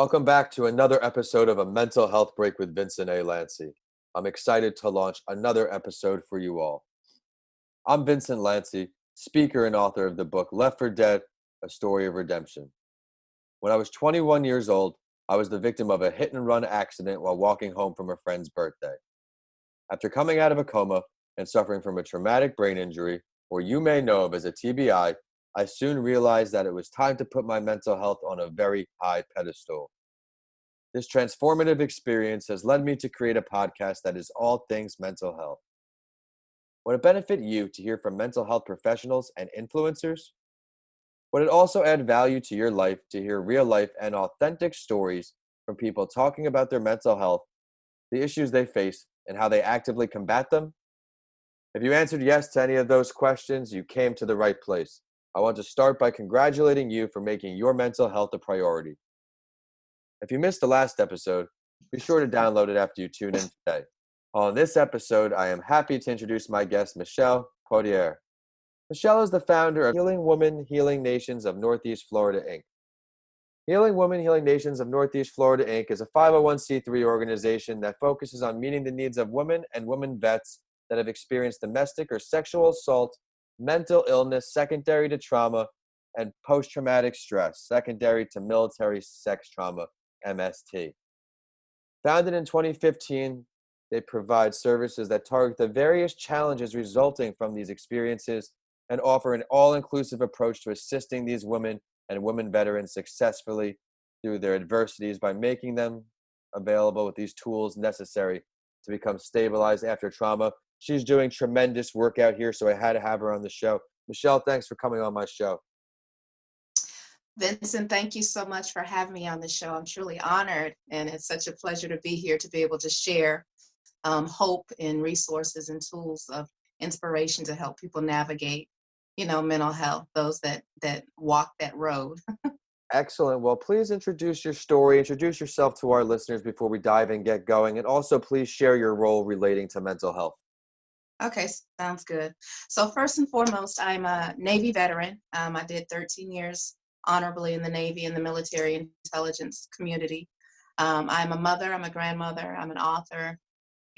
Welcome back to another episode of A Mental Health Break with Vincent A. Lanci. I'm excited to launch another episode for you all. I'm Vincent Lanci, speaker and author of the book Left for Dead, A Story of Redemption. When I was 21 years old, I was the victim of a hit-and-run accident while walking home from a friend's birthday. After coming out of a coma and suffering from a traumatic brain injury, or you may know of as a TBI, I soon realized that it was time to put my mental health on a very high pedestal. This transformative experience has led me to create a podcast that is all things mental health. Would it benefit you to hear from mental health professionals and influencers? Would it also add value to your life to hear real life and authentic stories from people talking about their mental health, the issues they face, and how they actively combat them? If you answered yes to any of those questions, you came to the right place. I want to start by congratulating you for making your mental health a priority. If you missed the last episode, be sure to download it after you tune in today. On this episode, I am happy to introduce my guest, Michelle Poitier. Michelle is the founder of Healing Women, Healing Nations of Northeast Florida, Inc. Healing Women, Healing Nations of Northeast Florida, Inc. is a 501c3 organization that focuses on meeting the needs of women and women vets that have experienced domestic or sexual assault, mental illness secondary to trauma, and post-traumatic stress secondary to military sex trauma, MST. Founded in 2015, they provide services that target the various challenges resulting from these experiences and offer an all-inclusive approach to assisting these women and women veterans successfully through their adversities by making them available with these tools necessary to become stabilized after trauma. She's doing tremendous work out here, so I had to have her on the show. Michelle, thanks for coming on my show. Vincent, thank you so much for having me on the show. I'm truly honored, and it's such a pleasure to be here to be able to share hope and resources and tools of inspiration to help people navigate, mental health, those that walk that road. Excellent. Well, please introduce your story, introduce yourself to our listeners before we dive and get going, and also please share your role relating to mental health. Okay, sounds good. So first and foremost, I'm a Navy veteran. I did 13 years honorably in the Navy and the military intelligence community. I'm a mother, I'm a grandmother, I'm an author,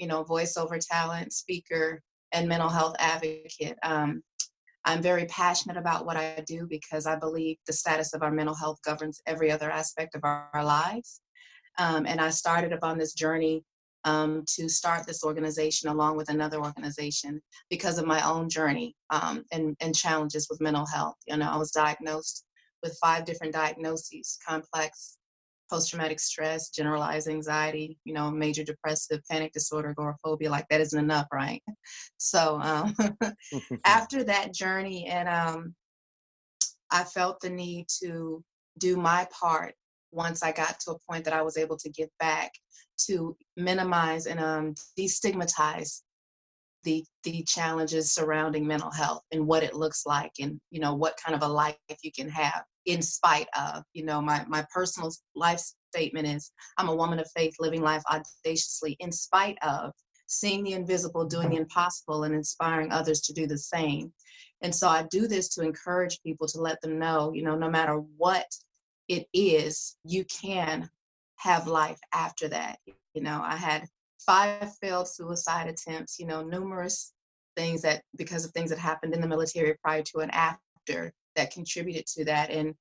voiceover talent, speaker, and mental health advocate. I'm very passionate about what I do because I believe the status of our mental health governs every other aspect of our lives. And I started upon this journey to start this organization along with another organization because of my own journey and challenges with mental health. I was diagnosed with 5 different diagnoses: complex post-traumatic stress, generalized anxiety, major depressive panic disorder, agoraphobia. Like, that isn't enough, right? So after that journey, and I felt the need to do my part once I got to a point that I was able to give back to minimize and destigmatize the challenges surrounding mental health and what it looks like, and what kind of a life you can have in spite of. My personal life statement is, I'm a woman of faith living life audaciously in spite of, seeing the invisible, doing the impossible, and inspiring others to do the same. And so I do this to encourage people, to let them know, no matter what it is, you can have life after that. I had 5 failed suicide attempts, numerous things that, because of things that happened in the military prior to and after, that contributed to that. And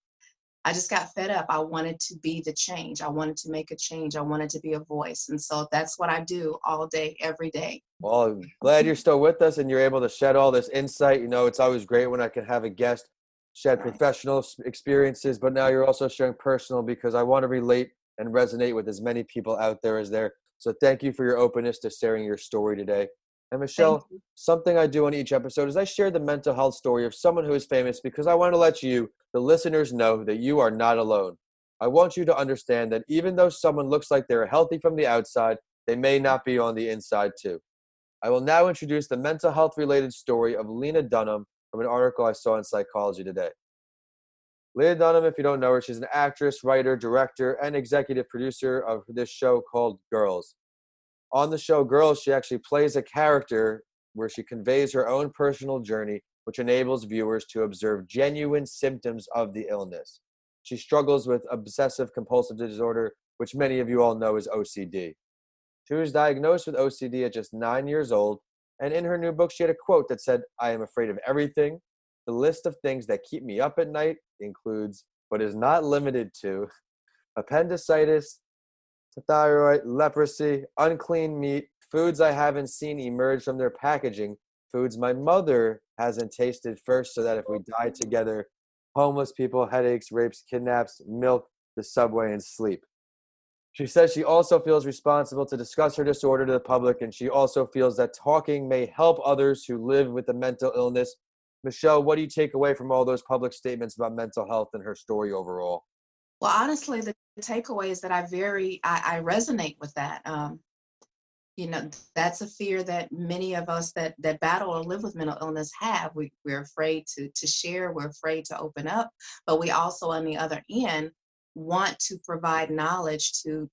I just got fed up. I wanted to be the change. I wanted to make a change. I wanted to be a voice. And so that's what I do all day, every day. Well, I'm glad you're still with us and you're able to shed all this insight. It's always great when I can have a guest shed professional experiences, but now you're also sharing personal, because I want to relate and resonate with as many people out there as there. So thank you for your openness to sharing your story today. And Michelle, something I do on each episode is I share the mental health story of someone who is famous, because I want to let you, the listeners, know that you are not alone. I want you to understand that even though someone looks like they're healthy from the outside, they may not be on the inside too. I will now introduce the mental health related story of Lena Dunham from an article I saw in Psychology Today. Lena Dunham, if you don't know her, she's an actress, writer, director, and executive producer of this show called Girls. On the show Girls, she actually plays a character where she conveys her own personal journey, which enables viewers to observe genuine symptoms of the illness. She struggles with obsessive compulsive disorder, which many of you all know is OCD. She was diagnosed with OCD at just 9 years old, and in her new book, she had a quote that said, "I am afraid of everything. The list of things that keep me up at night includes, but is not limited to, appendicitis, thyroid, leprosy, unclean meat, foods I haven't seen emerge from their packaging, foods my mother hasn't tasted first so that if we die together, homeless people, headaches, rapes, kidnaps, milk, the subway, and sleep." She says she also feels responsible to discuss her disorder to the public, and she also feels that talking may help others who live with a mental illness. Michelle, what do you take away from all those public statements about mental health and her story overall? Well, honestly, the takeaway is that I resonate with that. That's a fear that many of us that battle or live with mental illness have. We're afraid to share, we're afraid to open up, but we also, on the other end, want to provide knowledge to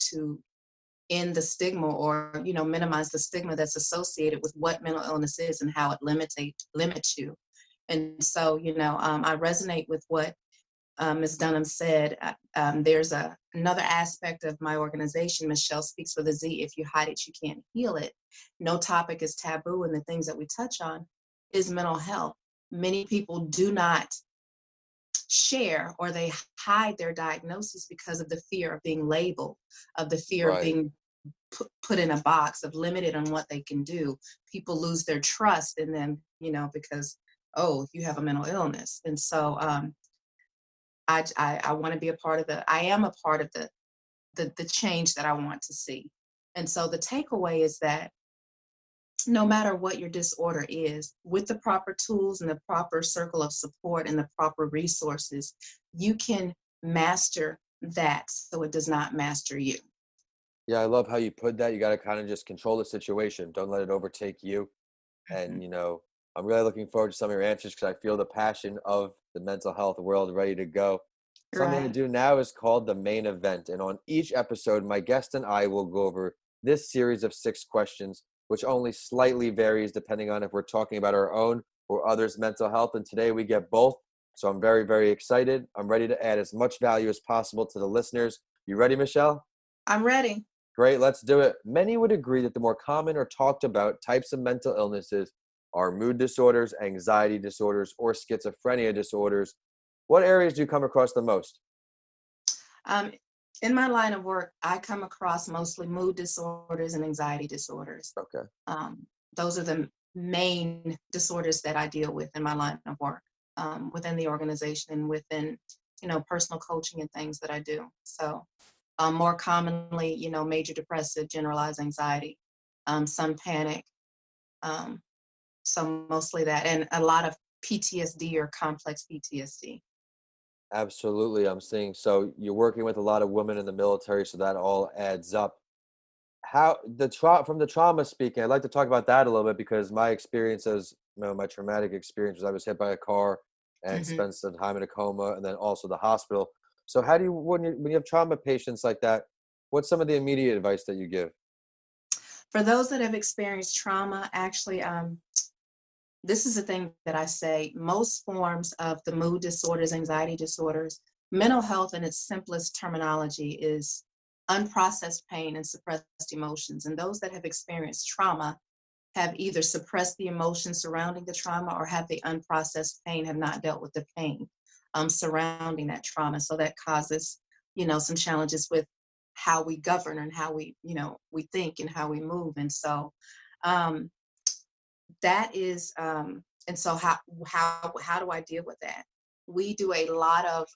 end the stigma, or minimize the stigma that's associated with what mental illness is and how it limits you. And so, I resonate with what Ms. Dunham said. There's another aspect of my organization, Michelle Speaks with a Z. If you hide it, you can't heal it. No topic is taboo, and the things that we touch on is mental health. Many people do not share, or they hide their diagnosis because of the fear of being labeled, of the fear of Right. being put in a box, of limited on what they can do. People lose their trust in them, because, oh, you have a mental illness. And so I want to be a part of I am a part of the change that I want to see. And so the takeaway is that no matter what your disorder is, with the proper tools and the proper circle of support and the proper resources, you can master that so it does not master you. Yeah, I love how you put that. You got to kind of just control the situation. Don't let it overtake you. Mhm. And, I'm really looking forward to some of your answers because I feel the passion of the mental health world ready to go. Something I Right. do now is called the main event. And on each episode, my guest and I will go over this series of 6 questions, which only slightly varies depending on if we're talking about our own or others' mental health. And today we get both. So I'm very, very excited. I'm ready to add as much value as possible to the listeners. You ready, Michelle? I'm ready. Great, let's do it. Many would agree that the more common or talked about types of mental illnesses are mood disorders, anxiety disorders, or schizophrenia disorders. What areas do you come across the most? Um, in my line of work, I come across mostly mood disorders and anxiety disorders. Okay, Um, those are the main disorders that I deal with in my line of work, within the organization and within, personal coaching and things that I do. So, more commonly, major depressive, generalized anxiety, some panic, um, so mostly that, and a lot of PTSD or complex PTSD. absolutely. I'm seeing. So you're working with a lot of women in the military, so that all adds up. How from the trauma speaking, I'd like to talk about that a little bit because my experience as my traumatic experience was I was hit by a car and Mhm. spent some time in a coma and then also the hospital. So how do you when you have trauma patients like that, what's some of the immediate advice that you give? For those that have experienced trauma, actually, this is the thing that I say: most forms of the mood disorders, anxiety disorders, mental health in its simplest terminology is unprocessed pain and suppressed emotions. And those that have experienced trauma have either suppressed the emotions surrounding the trauma, or have the unprocessed pain, have not dealt with the pain surrounding that trauma. So that causes, some challenges with how we govern and how we think and how we move. And so, um, that is and so how do I deal with that? We do a lot of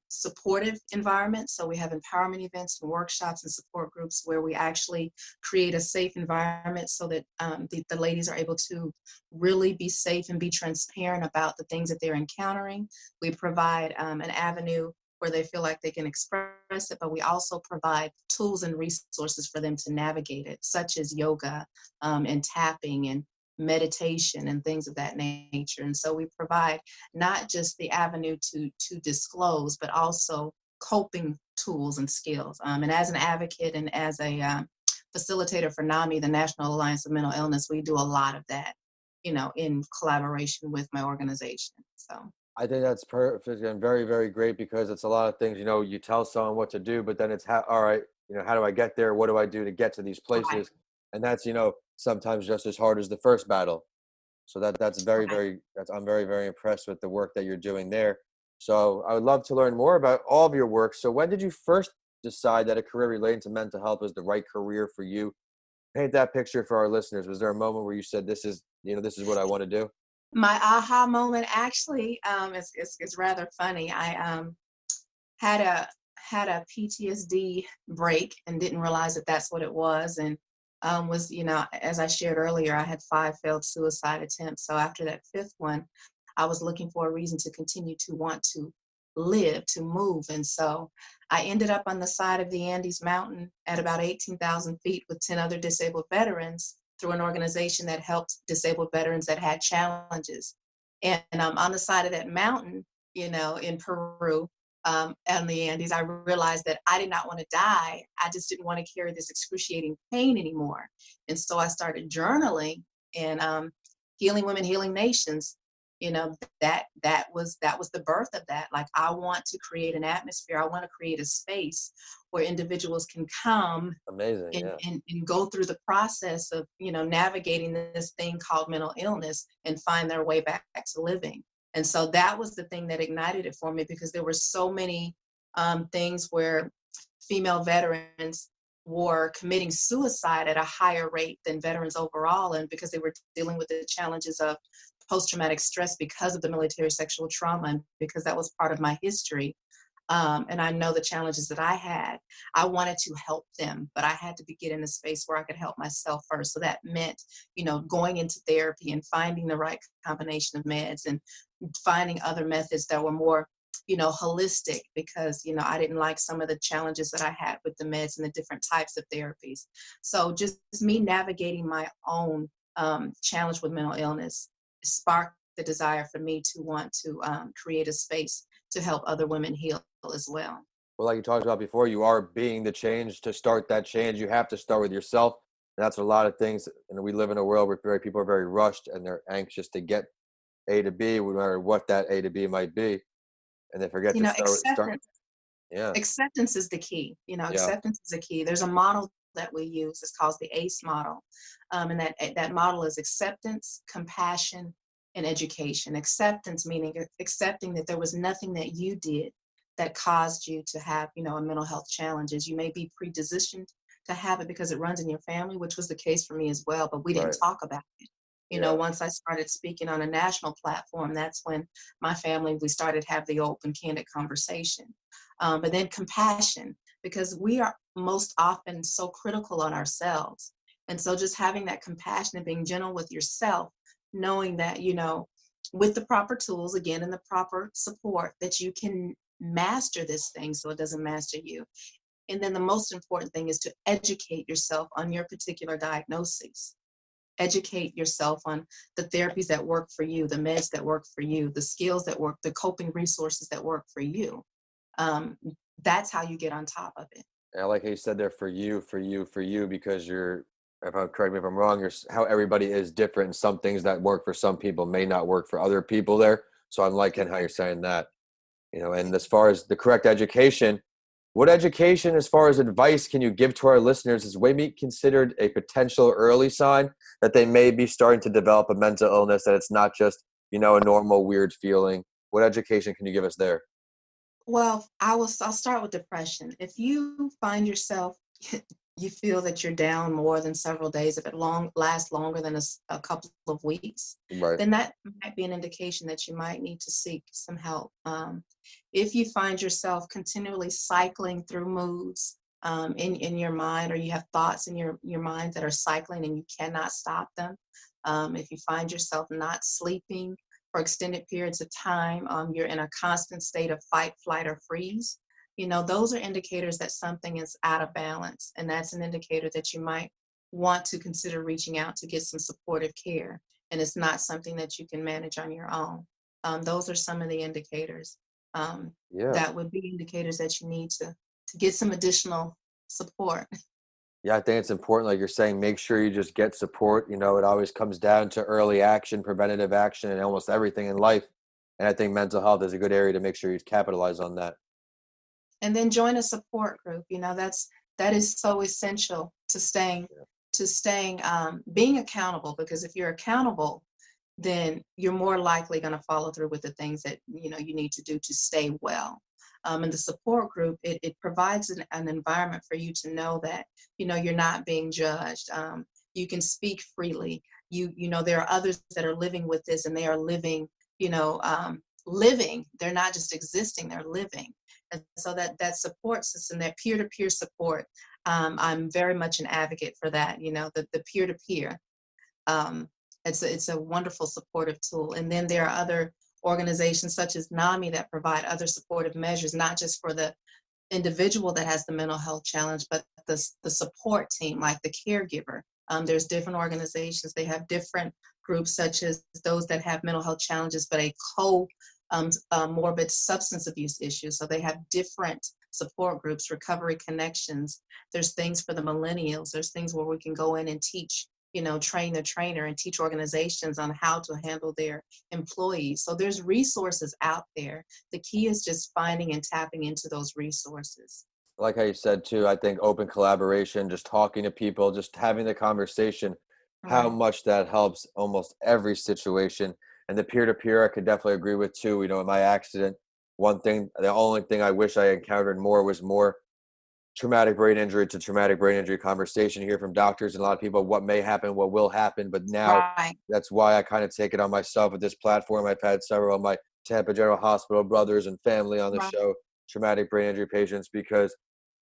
supportive environments. So we have empowerment events and workshops and support groups where we actually create a safe environment so that the ladies are able to really be safe and be transparent about the things that they're encountering. We provide an avenue where they feel like they can express it, but we also provide tools and resources for them to navigate it, such as yoga and tapping and meditation and things of that nature. And so we provide not just the avenue to disclose, but also coping tools and skills. And as an advocate and as a facilitator for NAMI, the National Alliance of Mental Illness, we do a lot of that, in collaboration with my organization. So. I think that's perfect and very, very great because it's a lot of things, you tell someone what to do, but then it's all right, how do I get there? What do I do to get to these Right, places? And that's, sometimes just as hard as the first battle. So that's very, right. very, I'm very, very impressed with the work that you're doing there. So I would love to learn more about all of your work. So when did you first decide that a career relating to mental health was the right career for you? Paint that picture for our listeners. Was there a moment where you said, this is what I want to do? My aha moment actually is rather funny. I had a had a PTSD break and didn't realize that that's what it was, and was as I shared earlier, I had 5 failed suicide attempts. So after that fifth one, I was looking for a reason to continue to want to live, to move, and so I ended up on the side of the Andes Mountain at about 18,000 feet with 10 other disabled veterans through an organization that helped disabled veterans that had challenges. And on the side of that mountain, in Peru, on the Andes, I realized that I did not want to die. I just didn't want to carry this excruciating pain anymore. And so I started journaling and Healing Women, Healing Nations. That was the birth of that. Like, I want to create an atmosphere. I want to create a space where individuals can come Amazing. and, Yeah. and go through the process of navigating this thing called mental illness and find their way back to living. And so that was the thing that ignited it for me, because there were so many things where female veterans were committing suicide at a higher rate than veterans overall, and because they were dealing with the challenges of post-traumatic stress because of the military sexual trauma, and because that was part of my history, and I know the challenges that I had. I wanted to help them, but I had to get in a space where I could help myself first. So that meant, going into therapy and finding the right combination of meds and finding other methods that were more, holistic, because, I didn't like some of the challenges that I had with the meds and the different types of therapies. So just me navigating my own challenge with mental illness sparked the desire for me to want to create a space to help other women heal as well. Well, like you talked about before, you are being the change. To start that change, you have to start with yourself. And that's a lot of things. And we live in a world where people are very rushed and they're anxious to get A to B, no matter what that A to B might be. And they forget to start. Acceptance. Yeah. Acceptance is the key. Yeah. Acceptance is the key. There's a model that we use. It's called the ACE model, and that model is acceptance, compassion, and education. Acceptance meaning accepting that there was nothing that you did that caused you to have, a mental health challenges. You may be predispositioned to have it because it runs in your family, which was the case for me as well, but we didn't Right. talk about it. Yeah. Once I started speaking on a national platform, that's when my family, we started to have the open, candid conversation. But then compassion, because we are most often so critical on ourselves. And so just having that compassion and being gentle with yourself, knowing that, with the proper tools, again, and the proper support, that you can master this thing so it doesn't master you. And then the most important thing is to educate yourself on your particular diagnosis. Educate yourself on the therapies that work for you, the meds that work for you, the skills that work, the coping resources that work for you. um, that's how you get on top of it. And I like how you said there, for you, for you, for you, because correct me if I'm wrong, how everybody is different. And some things that work for some people may not work for other people there. So I'm liking how you're saying that. And as far as the correct education, what education, as far as advice, can you give to our listeners is maybe considered a potential early sign that they may be starting to develop a mental illness, that it's not just, a normal weird feeling? What education can you give us there? Well, I'll start with depression. If you find yourself, you feel that you're down more than several days, if it lasts longer than a couple of weeks, Right. then that might be an indication that you might need to seek some help. If you find yourself continually cycling through moods in your mind, or you have thoughts in your mind that are cycling and you cannot stop them, if you find yourself not sleeping for extended periods of time, you're in a constant state of fight, flight, or freeze, those are indicators that something is out of balance. And that's an indicator that you might want to consider reaching out to get some supportive care. And it's not something that you can manage on your own. Those are some of the indicators. Yeah. That would be indicators that you need to get some additional support. Yeah, I think it's important, like you're saying, make sure you just get support. It always comes down to early action, preventative action, and almost everything in life. And I think mental health is a good area to make sure you capitalize on that. And then join a support group. That is so essential to staying being accountable, because if you're accountable, then you're more likely going to follow through with the things that you need to do to stay well. And the support group, it provides an environment for you to know that you're not being judged. You can speak freely. There are others that are living with this, and they are living. Living. They're not just existing; they're living. And so that support system, that peer-to-peer support, I'm very much an advocate for that. The peer-to-peer. It's a wonderful supportive tool. And then there are other organizations such as NAMI that provide other supportive measures, not just for the individual that has the mental health challenge, but the support team, like the caregiver. There's different organizations. They have different groups, such as those that have mental health challenges, but morbid substance abuse issues. So they have different support groups, recovery connections. There's things for the millennials. There's things where we can go in and teach, train the trainer and teach organizations on how to handle their employees. So there's resources out there. The key is just finding and tapping into those resources. Like how you said too, I think open collaboration, just talking to people, just having the conversation, how Right. much that helps almost every situation. And the peer-to-peer, I could definitely agree with too. In my accident, the only thing I wish I encountered more was more traumatic brain injury to traumatic brain injury conversation here from doctors and a lot of people, what may happen, what will happen. But now Right. that's why I kind of take it on myself with this platform. I've had several of my Tampa General Hospital brothers and family on the Right. show, traumatic brain injury patients, because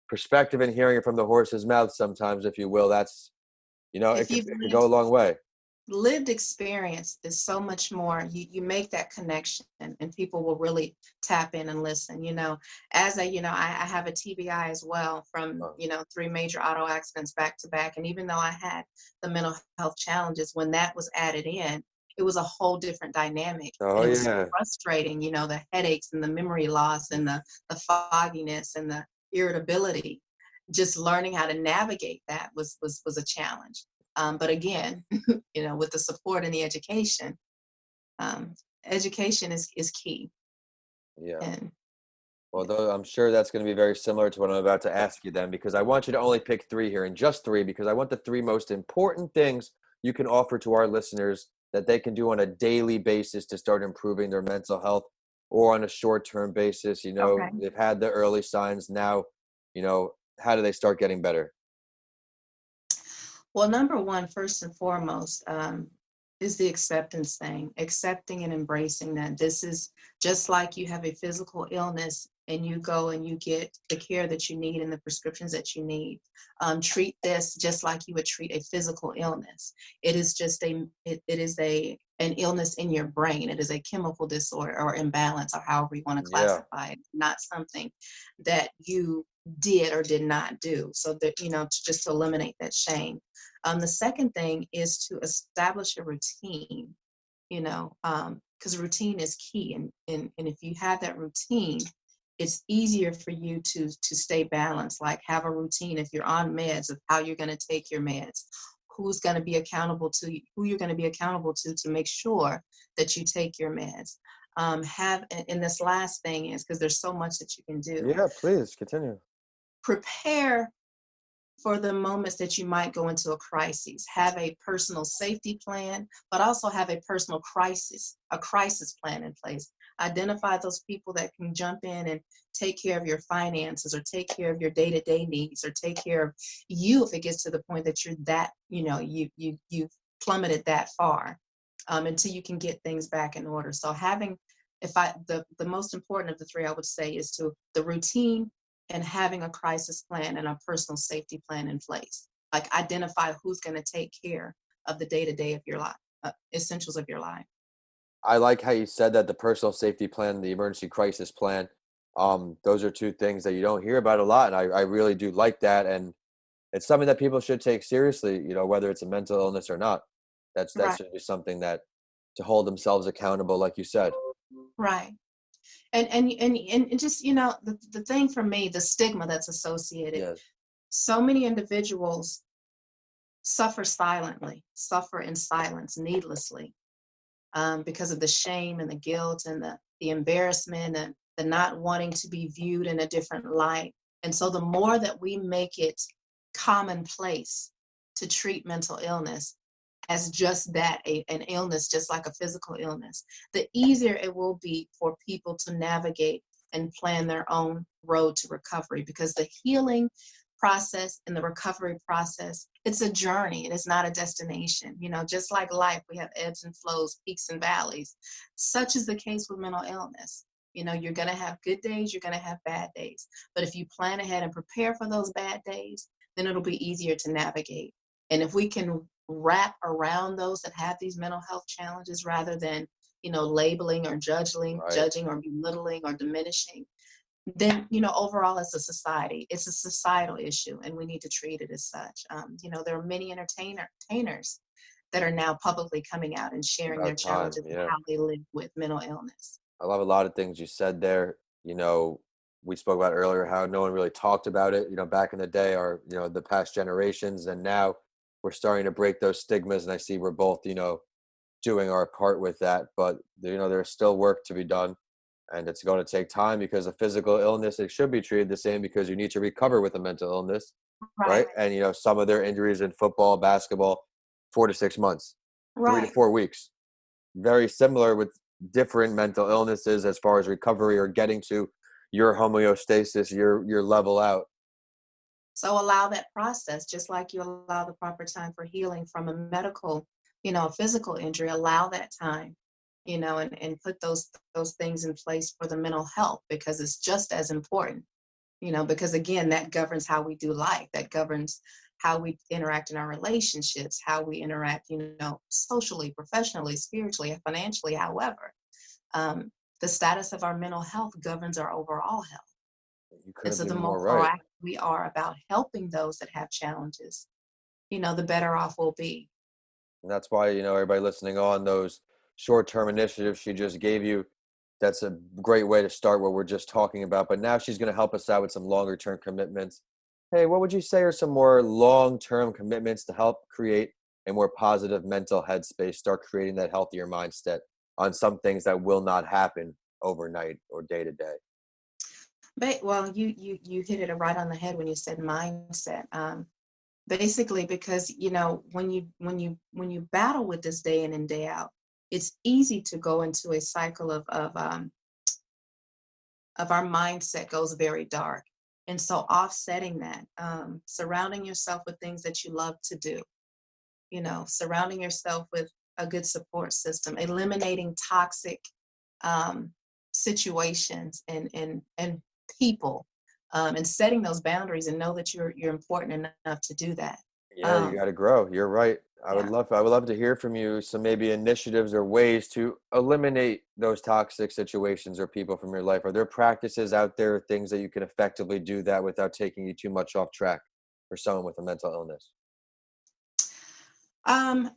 perspective and hearing it from the horse's mouth sometimes, if you will, that's, If you've it could go a long way. lived experience is so much more. You make that connection, and people will really tap in and listen. As I have a TBI as well, from Oh, 3 major auto accidents back to back. And even though I had the mental health challenges, when that was added in, it was a whole different dynamic, oh and it was so yeah. frustrating. The headaches and the memory loss and the fogginess and the irritability. Just learning how to navigate that was a challenge. But again, with the support and the education, um, education is key. Yeah. And Well, though I'm sure that's going to be very similar to what I'm about to ask you then, because I want you to only pick three here, and just three, because I want the three most important things you can offer to our listeners that they can do on a daily basis to start improving their mental health, or on a short-term basis. okay. They've had the early signs now, how do they start getting better? Well, number one, first and foremost, is the acceptance thing, accepting and embracing that this is just like you have a physical illness and you go and you get the care that you need and the prescriptions that you need. Treat this just like you would treat a physical illness. It is just an illness in your brain. It is a chemical disorder or imbalance, or however you want to Yeah. classify it, not something that you did or did not do. So that, just to eliminate that shame. The second thing is to establish a routine, because routine is key. And if you have that routine, it's easier for you to stay balanced. Like, have a routine if you're on meds, of how you're going to take your meds, who's going to be accountable to you, who you're going to be accountable to make sure that you take your meds. And this last thing is, because there's so much that you can do, Yeah, please continue. prepare for the moments that you might go into a crisis. Have a personal safety plan, but also have a personal a crisis plan in place. Identify those people that can jump in and take care of your finances, or take care of your day-to-day needs, or take care of you if it gets to the point that you're that, you've plummeted that far, until you can get things back in order. So having, the most important of the three, I would say, is to the routine, and having a crisis plan and a personal safety plan in place. Like, identify who's going to take care of the day-to-day of your life, essentials of your life. I like how you said that, the personal safety plan, the emergency crisis plan. Those are two things that you don't hear about a lot, and I really do like that. And it's something that people should take seriously, whether it's a mental illness or not. That Right, should be something that, to hold themselves accountable, like you said. right. And just, the thing for me, the stigma that's associated. Yes. So many individuals suffer silently, suffer in silence needlessly. because of the shame and the guilt and the embarrassment and the not wanting to be viewed in a different light. And so the more that we make it commonplace to treat mental illness as just that, an illness, just like a physical illness, the easier it will be for people to navigate and plan their own road to recovery, because the healing process and the recovery process, it's a journey. It is not a destination. Just like life, we have ebbs and flows, peaks and valleys. Such is the case with mental illness. You're going to have good days, you're going to have bad days. But if you plan ahead and prepare for those bad days, then it'll be easier to navigate. And if we can wrap around those that have these mental health challenges rather than, labeling or Right. judging or belittling or diminishing, then, overall as a society, it's a societal issue and we need to treat it as such. There are many entertainers that are now publicly coming out and sharing their About time. challenges and Yeah. how they live with mental illness. I love a lot of things you said there. We spoke about earlier how no one really talked about it, back in the day, or, the past generations. And now we're starting to break those stigmas. And I see we're both, doing our part with that. But, there's still work to be done. And it's going to take time, because a physical illness, it should be treated the same, because you need to recover with a mental illness. Right, Right. And, some of their injuries in football, basketball, 4 to 6 months, 3 to right. 4 weeks, very similar with different mental illnesses as far as recovery or getting to your homeostasis, your level out. So allow that process, just like you allow the proper time for healing from a medical, a physical injury, allow that time, and put those things in place for the mental health, because it's just as important, because again, that governs how we do life, that governs how we interact in our relationships, how we interact, socially, professionally, spiritually, financially, however. The status of our mental health governs our overall health. You And couldn't so be the more more right. proactive we are about helping those that have challenges, the better off we'll be. And that's why, everybody listening on, those short-term initiatives she just gave you, that's a great way to start what we're just talking about. But now she's going to help us out with some longer-term commitments. Hey, what would you say are some more long-term commitments to help create a more positive mental headspace, start creating that healthier mindset on some things that will not happen overnight or day to day? But well, you hit it right on the head when you said mindset. Basically, because when you battle with this day in and day out, it's easy to go into a cycle of our mindset goes very dark. And so offsetting that, surrounding yourself with things that you love to do, surrounding yourself with a good support system, eliminating toxic um, situations and people, and setting those boundaries and know that you're important enough to do that. Yeah, you Um, got to grow. You're right. yeah. I would love to hear from you some maybe initiatives or ways to eliminate those toxic situations or people from your life. Are there practices out there, things that you can effectively do that without taking you too much off track for someone with a mental illness?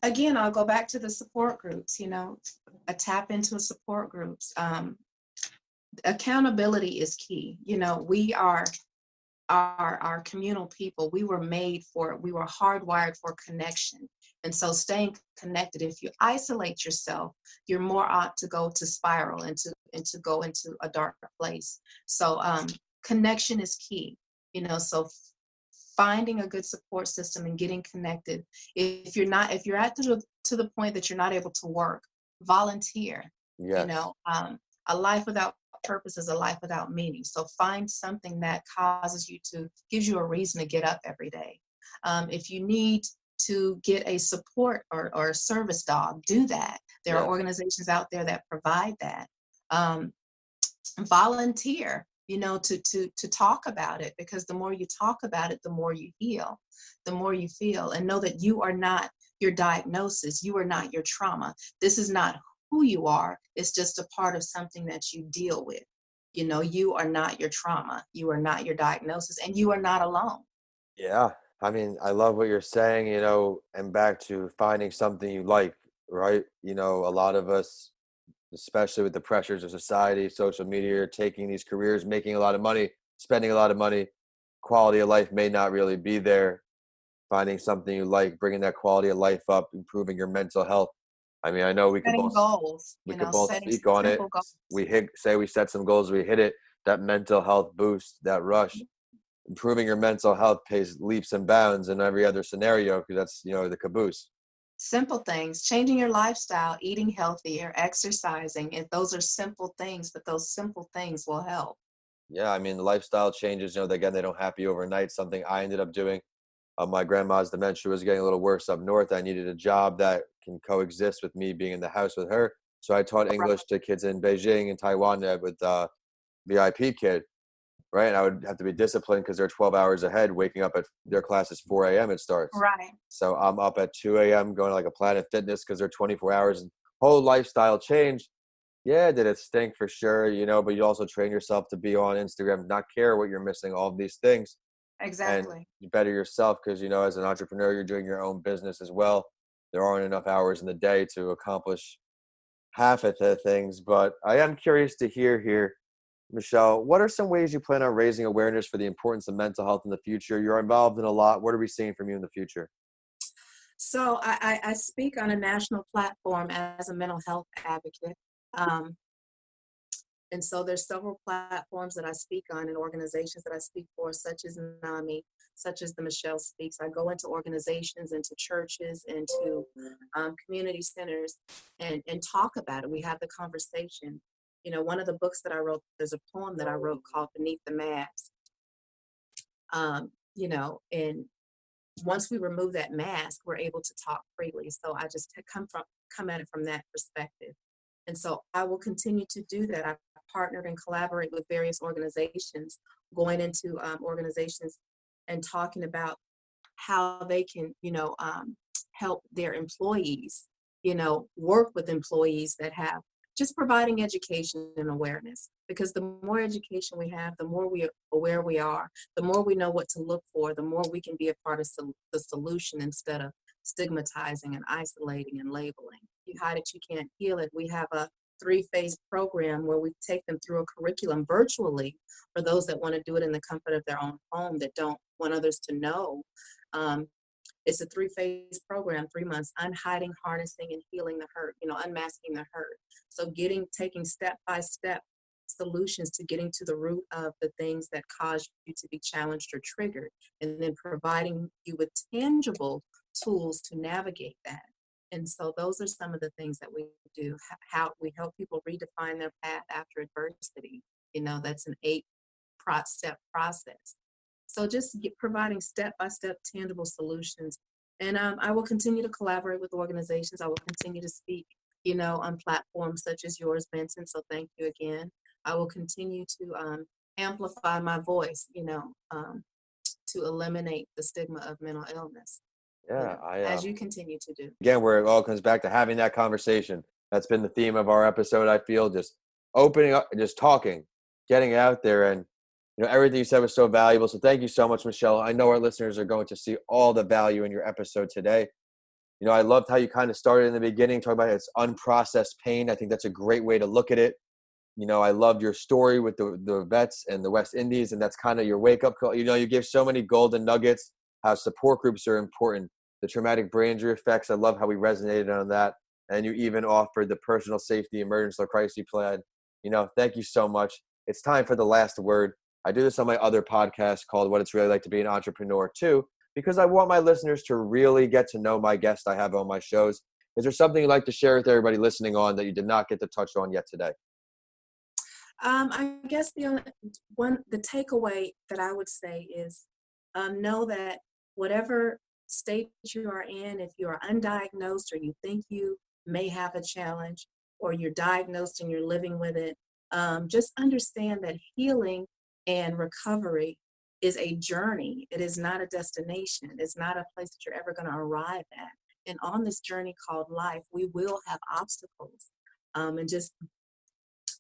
Again, I'll go back to the support groups, a tap into support groups. Accountability is key. We are our communal people. We were hardwired for connection. And so staying connected, if you isolate yourself, you're more apt to go to spiral and to go into a dark place. So connection is key, so finding a good support system and getting connected. If you're at to the point that you're not able to work, volunteer. you Yes. know um, a life without purpose is a life without meaning. So find something that gives you a reason to get up every day. If you need to get a support or a service dog, do that. There are Yes. organizations out there that provide that. Um, Volunteer, to talk about it, because the more you talk about it, the more you heal, the more you feel, and know that you are not your diagnosis, you are not your trauma. This is not who you are. It's just a part of something that you deal with. You are not your trauma, you are not your diagnosis, and you are not alone. Yeah. I mean, I love what you're saying, and back to finding something you like, right? A lot of us, especially with the pressures of society, social media, taking these careers, making a lot of money, spending a lot of money, quality of life may not really be there. Finding something you like, bringing that quality of life up, improving your mental health, I mean, I know Setting goals, we you could know, both setting speak on it. simple goals. Say we set some goals, we hit it. That mental health boost, that rush, improving your mental health pays leaps and bounds in every other scenario because that's the caboose. Simple things, changing your lifestyle, eating healthier, exercising. If those are simple things, but those simple things will help. Yeah, I mean, the lifestyle changes. Again, they don't happen overnight. Something I ended up doing. My grandma's dementia was getting a little worse up north. I needed a job that can coexist with me being in the house with her. So I taught Right. English to kids in Beijing and Taiwan with VIP kid, right? And I would have to be disciplined because they're 12 hours ahead, waking up at their class is 4 a.m. It starts. Right. So I'm up at 2 a.m. going to like a Planet Fitness because they're 24 hours. And whole lifestyle change. Yeah, did it stink for sure, but you also train yourself to be on Instagram, not care what you're missing, all of these things, and Exactly. you better yourself because, as an entrepreneur, you're doing your own business as well. There aren't enough hours in the day to accomplish half of the things. But I am curious to hear here, Michelle, what are some ways you plan on raising awareness for the importance of mental health in the future? You're involved in a lot. What are we seeing from you in the future? So I speak on a national platform as a mental health advocate. Um, and so there's several platforms that I speak on and organizations that I speak for, such as NAMI, such as the Michelle Speaks. I go into organizations, into churches, into community centers and talk about it. We have the conversation. One of the books that I wrote, there's a poem that I wrote called Beneath the Mask. And once we remove that mask, we're able to talk freely. So I just come at it from that perspective. And so I will continue to do that. I've partnered and collaborate with various organizations, going into organizations and talking about how they can, help their employees, work with employees that have just providing education and awareness. Because the more education we have, the more we aware we are, the more we know what to look for, the more we can be a part of the solution instead of stigmatizing and isolating and labeling. You hide it, you can't heal it. We have a three-phase program where we take them through a curriculum virtually for those that want to do it in the comfort of their own home, that don't want others to know. Um, it's a three-phase program, 3 months, unhiding, harnessing, and healing the hurt, unmasking the hurt. So taking step-by-step solutions to getting to the root of the things that cause you to be challenged or triggered, and then providing you with tangible tools to navigate that. And so those are some of the things that we do, how we help people redefine their path after adversity. That's an 8-step process. So just providing step-by-step tangible solutions. And I will continue to collaborate with organizations. I will continue to speak, on platforms such as yours, Vincent. So thank you again. I will continue to amplify my voice, to eliminate the stigma of mental illness, Yeah, I as you continue to do. again, where it all comes back to having that conversation. That's been the theme of our episode. I feel just opening up, just talking, getting out there, and everything you said was so valuable. So thank you so much, Michelle. I know our listeners are going to see all the value in your episode today. I loved how you kind of started in the beginning, talking about it's unprocessed pain. I think that's a great way to look at it. I loved your story with the vets and the West Indies, and that's kind of your wake up call. You give so many golden nuggets, how support groups are important, the traumatic brain injury effects. I love how we resonated on that. And you even offered the personal safety emergency crisis plan. Thank you so much. It's time for the last word. I do this on my other podcast called What It's Really Like to Be an Entrepreneur too, because I want my listeners to really get to know my guests I have on my shows. Is there something you'd like to share with everybody listening on that you did not get to touch on yet today? I guess the takeaway that I would say is know that whatever state you are in, if you are undiagnosed or you think you may have a challenge, or you're diagnosed and you're living with it, just understand that healing and recovery is a journey. It is not a destination. It's not a place that you're ever going to arrive at. And on this journey called life, we will have obstacles. And just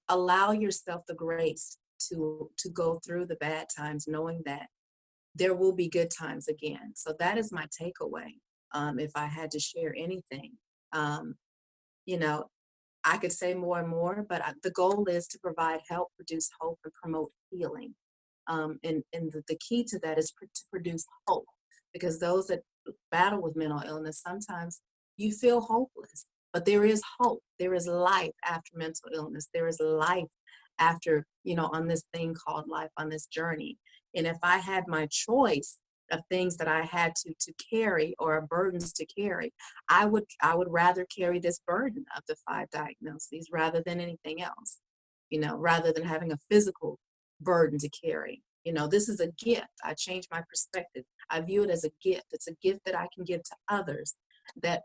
allow yourself the grace to go through the bad times, knowing that there will be good times again. So that is my takeaway. If I had to share anything, um, you know, I could say more and more, but the goal is to provide help, produce hope, and promote healing. And the key to that is to produce hope, because those that battle with mental illness, sometimes you feel hopeless. But there is hope. There is life after mental illness. There is life after, on this thing called life, on this journey. And if I had my choice of things that I had to carry or burdens to carry, I would rather carry this burden of the 5 diagnoses rather than anything else, rather than having a physical burden to carry. This is a gift. I changed my perspective. I view it as a gift. It's a gift that I can give to others that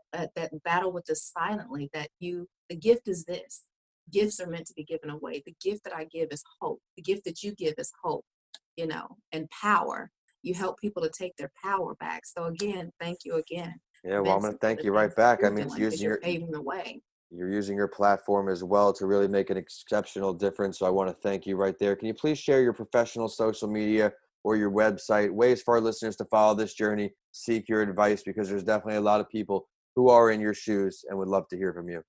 battle with this silently. The gift is this. Gifts are meant to be given away. The gift that I give is hope. The gift that you give is hope, and power. You help people to take their power back. So again, thank you again, Yeah, well, I'm going to Vincent, for thank the you right things that back. I you're mean, it's doing because using you're paving the way. you're using your platform as well to really make an exceptional difference. So I want to thank you right there. Can you please share your professional social media or your website, ways for our listeners to follow this journey, seek your advice, because there's definitely a lot of people who are in your shoes and would love to hear from you.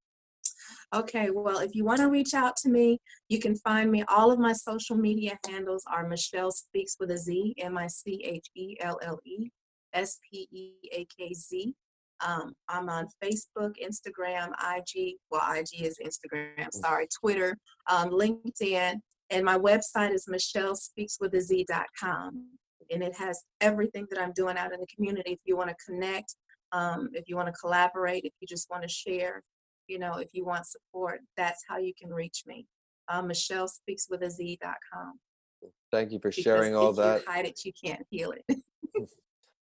Okay, well, if you want to reach out to me, you can find me. All of my social media handles are Michelle Speaks with a Z, MiChellespeakz. I'm on Facebook, Instagram, IG. Well, IG is Instagram, sorry, Twitter, LinkedIn, and my website is michellespeakswithaz.com. And it has everything that I'm doing out in the community. If you want to connect, if you want to collaborate, if you just want to share, if you want support, that's how you can reach me. michellespeakswithaz.com. Thank you for Because sharing all if you that. hide it, you can't heal it.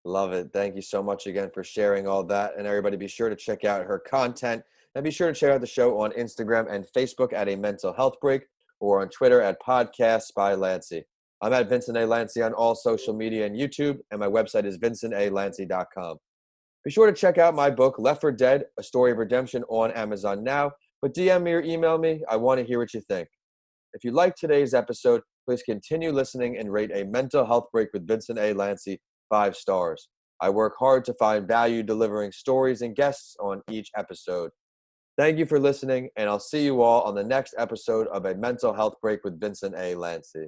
Love it. Thank you so much again for sharing all that. And everybody, be sure to check out her content, and be sure to check out the show on Instagram and Facebook at A Mental Health Break, or on Twitter at Podcasts by Lanci. I'm at Vincent A. Lanci on all social media and YouTube, and my website is vincentalanci.com. Be sure to check out my book, Left for Dead, A Story of Redemption, on Amazon now. But DM me or email me. I want to hear what you think. If you liked today's episode, please continue listening and rate A Mental Health Break with Vincent A. Lanci 5 stars. I work hard to find value delivering stories and guests on each episode. Thank you for listening, and I'll see you all on the next episode of A Mental Health Break with Vincent A. Lanci.